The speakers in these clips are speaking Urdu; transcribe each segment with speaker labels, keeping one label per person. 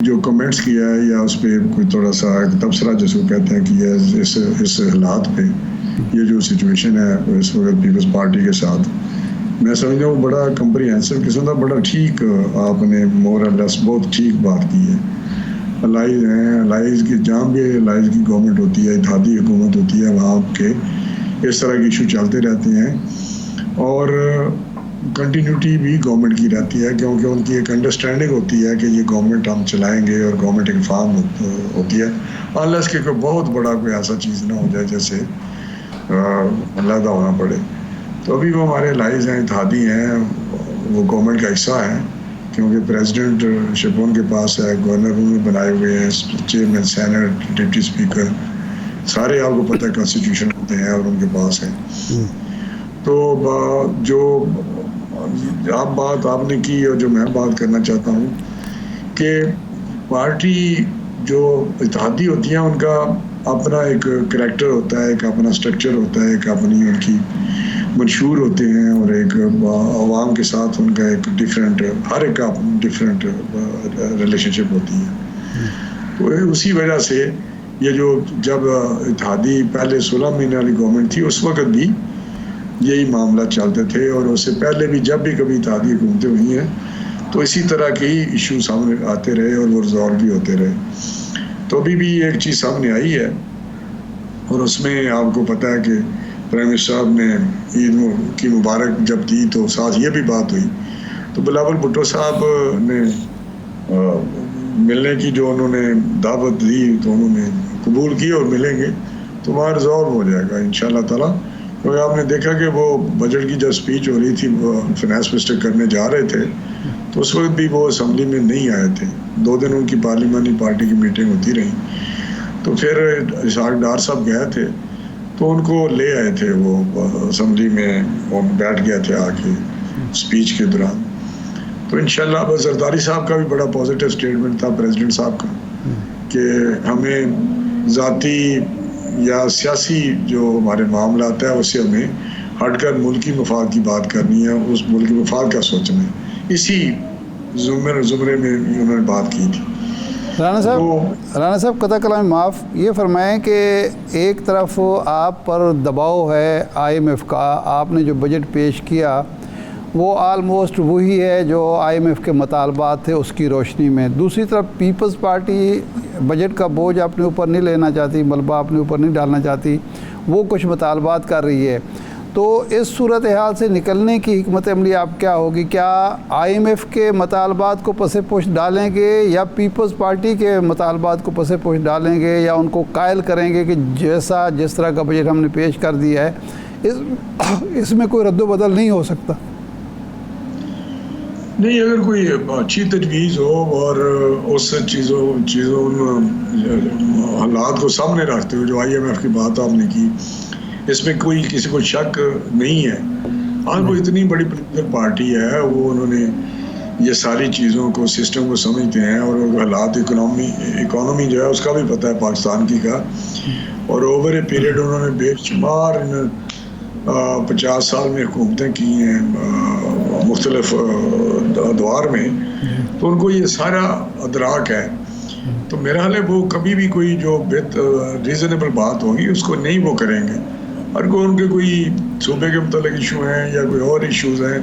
Speaker 1: جو کمنٹس کیا ہے یا اس پہ کوئی تھوڑا سا تبصرہ جس کو کہتے ہیں کہ اس حالات پہ یہ جو سچویشن ہے اس وقت پیپلز پارٹی کے ساتھ، میں سمجھتا ہوں بڑا کمپریہنسو قسم کا بڑا ٹھیک آپ نے مور اور لیس بہت ٹھیک بات کی ہے. الائز ہیں، الائز کی جہاں بھی الائز کی گورنمنٹ ہوتی ہے، اتحادی حکومت ہوتی ہے، وہاں کے اس طرح کے ایشو چلتے رہتے ہیں اور کنٹینیوٹی بھی گورنمنٹ کی رہتی ہے کیونکہ ان کی ایک انڈرسٹینڈنگ ہوتی ہے کہ یہ گورنمنٹ ہم چلائیں گے اور گورنمنٹ ایک فارم ہوتی ہے انلیس کہ کوئی بہت بڑا کوئی ایسا چیز نہ ہو جائے جیسے علیحدہ ہونا پڑے. تو ابھی وہ ہمارے الائز ہیں، اتحادی ہیں، وہ گورنمنٹ کا حصہ ہیں کیونکہ پریزیڈنٹ شپ ان کے پاس ہے، گورنر انہوں نے بنائے ہوئے ہیں، چیئرمین سینٹ، ڈپٹی اسپیکر سارے آپ کو پتہ ہے کانسٹیٹیوشن ہوتے ہیں اور ان کے پاس ہیں. تو جو بات آپ نے کی اور جو میں بات کرنا چاہتا ہوں کہ پارٹی جو اتحادی ہوتی ہیں ان کا اپنا ایک کریکٹر ہوتا ہے، ایک اپنا سٹرکچر ہوتا ہے، ایک اپنی ان کی منشور ہوتے ہیں اور ایک عوام کے ساتھ ان کا ایک ڈفرینٹ، ہر ایک کا ڈفرینٹ ریلیشن شپ ہوتی ہے. تو اسی وجہ سے یہ جو جب اتحادی پہلے 16 مہینے والی گورنمنٹ تھی اس وقت بھی یہی معاملہ چلتے تھے اور اس سے پہلے بھی جب بھی کبھی اتحادی حکومتیں ہوئی ہیں تو اسی طرح کے ہی ایشو سامنے آتے رہے اور وہ ریزالو بھی ہوتے رہے. تو ابھی بھی ایک چیز سامنے آئی ہے اور اس میں آپ کو پتہ ہے کہ پرائم منسٹر صاحب نے عید کی مبارک جب دی تو ساتھ یہ بھی بات ہوئی تو بلاول بھٹو صاحب نے ملنے کی جو انہوں نے دعوت دی تو انہوں نے قبول کی اور ملیں گے تو وہاں ریزالو ہو جائے گا انشاءاللہ تعالیٰ. کیونکہ آپ نے دیکھا کہ وہ بجٹ کی جب اسپیچ ہو رہی تھی وہ فائنانس منسٹر کرنے جا رہے تھے تو اس وقت بھی وہ اسمبلی میں نہیں آئے تھے. 2 دن ان کی پارلیمانی پارٹی کی میٹنگ ہوتی رہی تو پھر اسحاق ڈار صاحب گئے تھے تو ان کو لے آئے تھے، وہ اسمبلی میں وہ بیٹھ گئے تھے آ کے اسپیچ کے دوران. تو انشاءاللہ اب زرداری صاحب کا بھی بڑا پازیٹیو اسٹیٹمنٹ تھا پریزیڈنٹ صاحب کا کہ ہمیں ذاتی یا سیاسی جو ہمارے معاملات ہیں اس سے ہمیں ہٹ کر ملکی مفاد کی بات کرنی ہے، اس ملکی مفاد کا سوچنا ہے. اسی زمرے میں انہوں نے بات کی تھی.
Speaker 2: رانا صاحب قطع کلام معاف، یہ فرمائیں کہ ایک طرف آپ پر دباؤ ہے IMF کا، آپ نے جو بجٹ پیش کیا وہ آلموسٹ وہی ہے جو IMF کے مطالبات تھے اس کی روشنی میں، دوسری طرف پیپلز پارٹی بجٹ کا بوجھ اپنے اوپر نہیں لینا چاہتی، ملبہ اپنے اوپر نہیں ڈالنا چاہتی، وہ کچھ مطالبات کر رہی ہے. تو اس صورتحال سے نکلنے کی حکمت عملی آپ کیا ہوگی؟ کیا IMF کے مطالبات کو پس پشت ڈالیں گے یا پیپلز پارٹی کے مطالبات کو پس پشت ڈالیں گے یا ان کو قائل کریں گے کہ جس طرح کا بجٹ ہم نے پیش کر دیا ہے اس میں کوئی رد و بدل نہیں ہو سکتا؟
Speaker 1: نہیں، اگر کوئی اچھی تجویز ہو اور اس چیزوں حالات کو سامنے رکھتے ہوئے جو IMF کی بات آپ نے کی اس میں کوئی کسی کو شک نہیں ہے. ہاں وہ اتنی بڑی پولیٹیکل پارٹی ہے، وہ انہوں نے یہ ساری چیزوں کو سسٹم کو سمجھتے ہیں اور حالات اکانومی جو ہے اس کا بھی پتہ ہے پاکستان کی کا، اور اوور اے پیریڈ انہوں نے بے شمار 50 سال میں حکومتیں کی ہیں مختلف ادوار میں، تو ان کو یہ سارا ادراک ہے. تو میرا حال ہے وہ کبھی بھی کوئی جو ریزنیبل بات ہوگی اس کو نہیں وہ کریں گے. اور ان کے کوئی صوبے کے متعلق ایشو ہیں یا کوئی اور ایشوز ہیں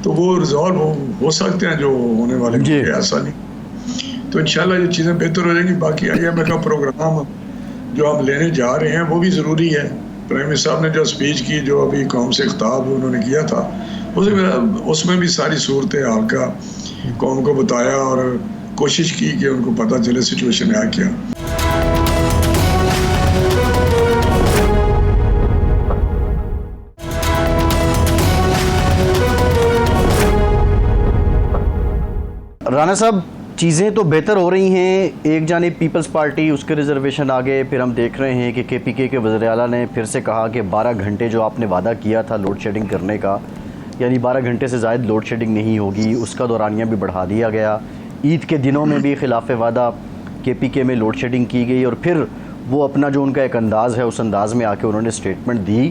Speaker 1: تو وہ ریزالو ہو سکتے ہیں جو ہونے والے ہیں، ایسا نہیں. تو انشاءاللہ یہ چیزیں بہتر ہو جائیں گی. باقی IMF کا پروگرام جو ہم لینے جا رہے ہیں وہ بھی ضروری ہے. پرائم منسٹر صاحب نے جو اسپیچ کی جو ابھی قوم سے خطاب انہوں نے کیا تھا اس میں بھی ساری صورتحال کا قوم کو بتایا اور کوشش کی کہ ان کو پتہ چلے سچویشن ہے کیا.
Speaker 3: رانا صاحب چیزیں تو بہتر ہو رہی ہیں، ایک جانب پیپلز پارٹی اس کے ریزرویشن آگے، پھر ہم دیکھ رہے ہیں کہ KPK کے وزیر اعلیٰ نے پھر سے کہا کہ 12 گھنٹے جو آپ نے وعدہ کیا تھا لوڈ شیڈنگ کرنے کا، یعنی 12 گھنٹے سے زائد لوڈ شیڈنگ نہیں ہوگی، اس کا دورانیہ بھی بڑھا دیا گیا. عید کے دنوں میں بھی خلاف وعدہ KPK میں لوڈ شیڈنگ کی گئی اور پھر وہ اپنا جو ان کا ایک انداز ہے اس انداز میں آ کے انہوں نے اسٹیٹمنٹ دی.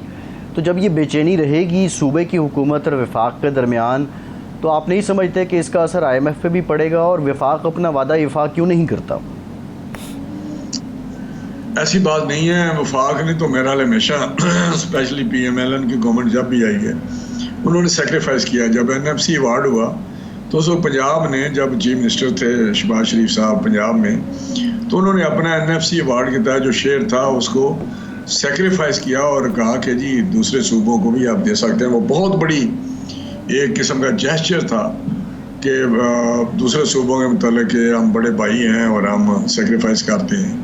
Speaker 3: تو جب یہ بے چینی رہے گی صوبے کی حکومت اور وفاق کے درمیان تو آپ نہیں سمجھتے کہ اس کا اثر IMF پہ بھی پڑے گا اور وفاق اپنا وعدہ افاق کیوں نہیں کرتا؟
Speaker 1: ایسی بات نہیں ہے. وفاق نے تو میرا ہمیشہ اسپیشلی PMLN کی گورنمنٹ جب بھی آئی ہے انہوں نے سیکریفائس کیا. جب NFC ایوارڈ ہوا تو اس وقت پنجاب نے, جب چیف منسٹر تھے شہباز شریف صاحب پنجاب میں, تو انہوں نے اپنا NFC ایوارڈ کے تحت جو شیئر تھا اس کو سیکریفائس کیا اور کہا کہ جی دوسرے صوبوں کو بھی آپ دے سکتے ہیں. وہ بہت بڑی ایک قسم کا جیسچر تھا کہ دوسرے صوبوں کے متعلق کہ ہم بڑے بھائی ہیں اور ہم سیکریفائس کرتے ہیں,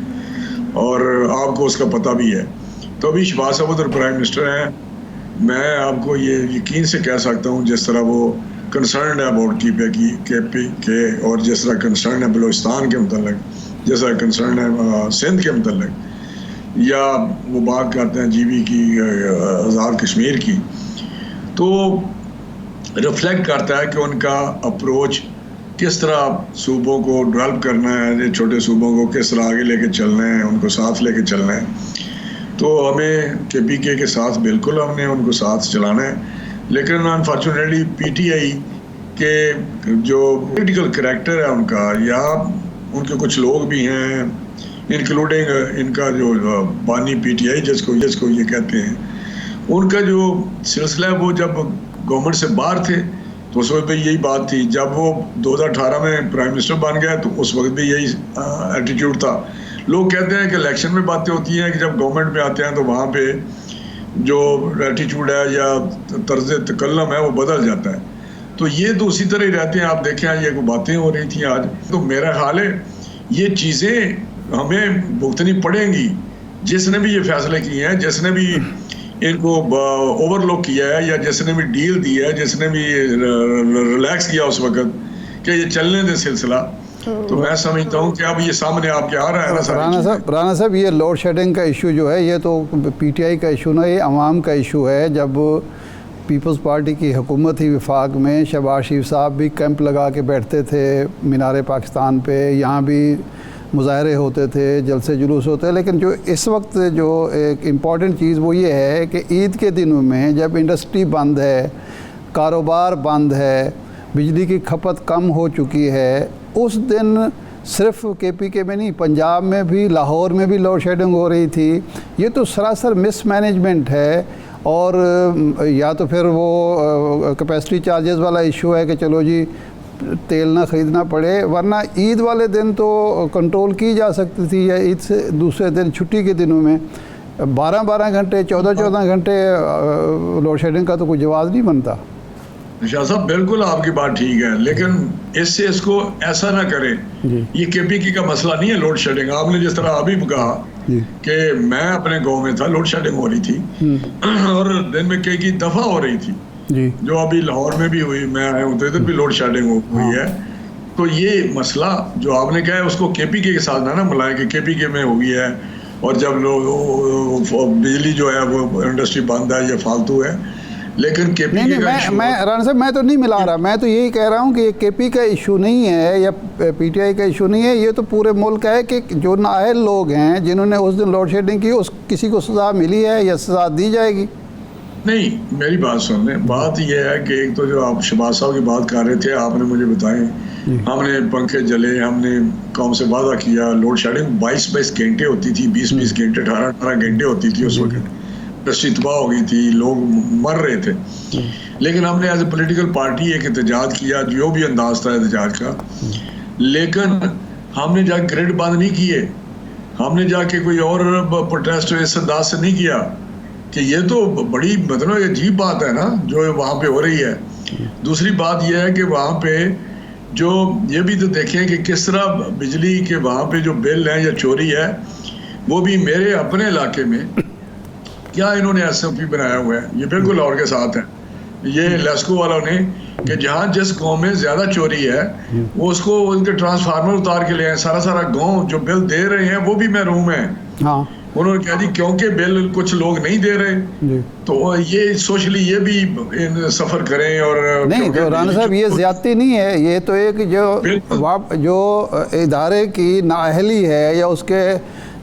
Speaker 1: اور آپ کو اس کا پتہ بھی ہے. تو ابھی شہباز صاحب ادھر پرائم منسٹر ہیں. میں آپ کو یہ یقین سے کہہ سکتا ہوں جس طرح وہ کنسرنڈ ہے اباؤٹ KPK اور جس طرح کنسرن ہے بلوچستان کے متعلق, جس طرح کنسرن ہے سندھ کے متعلق, یا وہ بات کرتے ہیں GB کی آزاد کشمیر کی, تو ریفلیکٹ کرتا ہے کہ ان کا اپروچ کس طرح صوبوں کو ڈیولپ کرنا ہے, چھوٹے صوبوں کو کس طرح آگے لے کے چلنا ہے, ان کو ساتھ لے کے چلنا ہے. تو ہمیں KPK کے ساتھ بالکل ہم نے ان کو ساتھ چلانا ہے. لیکن انفارچونیٹلی PTI کے جو پولیٹیکل کریکٹر ہے ان کا, یا ان کے کچھ لوگ بھی ہیں انکلوڈنگ ان کا جو بانی PTI جس کو یہ کہتے ہیں, ان کا جو سلسلہ ہے وہ جب گورنمنٹ سے باہر تھے تو اس وقت بھی یہی بات تھی. جب وہ 2018 میں پرائم منسٹر بن گیا تو اس وقت بھی یہی ایٹیٹیوڈ تھا. لوگ کہتے ہیں کہ الیکشن میں باتیں ہوتی ہیں کہ جب گورنمنٹ میں آتے ہیں تو وہاں پہ جو ایٹیٹیوڈ ہے یا طرز تکلم ہے وہ بدل جاتا ہے. تو یہ تو اسی طرح ہی رہتے ہیں. آپ دیکھیں یہ کوئی باتیں ہو رہی تھیں آج, تو میرا خیال ہے یہ چیزیں ہمیں بھگتنی پڑیں گی. جس نے بھی یہ فیصلے کیے ہیں, جس نے بھی ان کو اوور لک کیا ہے, یا جس نے بھی ڈیل دی ہے, جس نے بھی ریلیکس کیا اس وقت کہ یہ چلنے دے سلسلہ, تو میں سمجھتا ہوں کہ اب یہ سامنے آپ کے آ رہا ہے نا.
Speaker 2: رانا صاحب یہ لوڈ شیڈنگ کا ایشو جو ہے یہ تو PTI کا ایشو نہ, یہ عوام کا ایشو ہے. جب پیپلز پارٹی کی حکومت ہی وفاق میں, شہباز شریف صاحب بھی کیمپ لگا کے بیٹھتے تھے مینار پاکستان پہ, یہاں بھی مظاہرے ہوتے تھے, جلسے جلوس ہوتے. لیکن جو اس وقت جو ایک امپورٹنٹ چیز وہ یہ ہے کہ عید کے دنوں میں جب انڈسٹری بند ہے, کاروبار بند ہے, بجلی کی کھپت کم ہو چکی ہے, اس دن صرف KPK میں نہیں پنجاب میں بھی, لاہور میں بھی لوڈ شیڈنگ ہو رہی تھی. یہ تو سراسر مس مینجمنٹ ہے. اور یا تو پھر وہ کیپیسٹی چارجز والا ایشو ہے کہ چلو جی تیل نہ خریدنا پڑے, ورنہ عید والے دن تو کنٹرول کی جا سکتی تھی, یا عید سے دوسرے دن چھٹی کے دنوں میں 12 گھنٹے 14 گھنٹے لوڈ شیڈنگ کا تو کوئی جواز نہیں بنتا.
Speaker 1: شاہ صاحب بالکل آپ کی بات ٹھیک ہے, لیکن اس سے اس کو ایسا نہ کریں. یہ KPK کا مسئلہ نہیں ہے لوڈ شیڈنگ. آپ نے جس طرح ابھی کہا کہ میں اپنے گاؤں میں تھا, لوڈ شیڈنگ ہو رہی تھی اور دن میں کئی دفعہ ہو رہی تھی, جو ابھی لاہور میں بھی ہوئی, میں آیا ہوں تو ادھر بھی لوڈ شیڈنگ ہوئی ہے. تو یہ مسئلہ جو آپ نے کہا ہے اس کو KPK کے ساتھ نہ ملائیں کہ KPK میں ہوئی ہے اور جب لوگ بجلی جو ہے وہ انڈسٹری بند ہے, یہ فالتو ہے. لیکن KPK کا ایشو, میں
Speaker 2: رانا صاحب میں تو نہیں ملا رہا, میں تو یہی کہہ رہا ہوں کہ یہ KP کا ایشو نہیں ہے یا PTI کا ایشو نہیں ہے, یہ تو پورے ملک ہے کہ جو نااہل لوگ ہیں جنہوں نے اس دن لوڈ شیڈنگ کی, اس کسی کو سزا ملی ہے یا سزا دی جائے گی؟
Speaker 1: نہیں, میری بات سن لیں. بات یہ ہے کہ ایک تو جو آپ شہباز صاحب کی بات کر رہے تھے, آپ نے مجھے بتائیں ہم نے پنکھے جلے, ہم نے قوم سے وعدہ کیا. لوڈ شیڈنگ 22 گھنٹے ہوتی تھی, 20 گھنٹے 18 گھنٹے ہوتی تھی. اس وقت انڈسٹری تباہ ہو گئی تھی, لوگ مر رہے تھے. لیکن ہم نے ایز اے پولیٹیکل پارٹی ایک احتجاج کیا, جو بھی انداز تھا احتجاج کا. لیکن ہم نے جا کے گریڈ بند نہیں کیے, ہم نے جا کے کوئی اور پروٹیسٹ اس انداز سے نہیں کیا کہ یہ تو بڑی مطلب عجیب بات ہے نا جو وہاں پہ ہو رہی ہے. دوسری بات یہ ہے کہ وہاں پہ جو یہ بھی تو دیکھیں کہ کس طرح بجلی کے وہاں پہ جو بل ہیں یا چوری ہے, وہ بھی میرے اپنے علاقے میں کیا انہوں نے SOP بنایا ہوا ہے. یہ بالکل لاہور کے ساتھ ہے, یہ لیسکو والوں نے, کہ جہاں جس گاؤں میں زیادہ چوری ہے وہ اس کو ان کے ٹرانسفارمر اتار کے لے آئے. سارا گاؤں جو بل دے رہے ہیں وہ بھی محروم ہیں. انہوں نے کہا جی کیونکہ بل کچھ لوگ نہیں دے رہے تو یہ سوشلی یہ بھی سفر کریں. اور
Speaker 2: نہیں تو رانا صاحب یہ زیادتی نہیں ہے, یہ تو ایک جو ادارے کی نااہلی ہے یا اس کے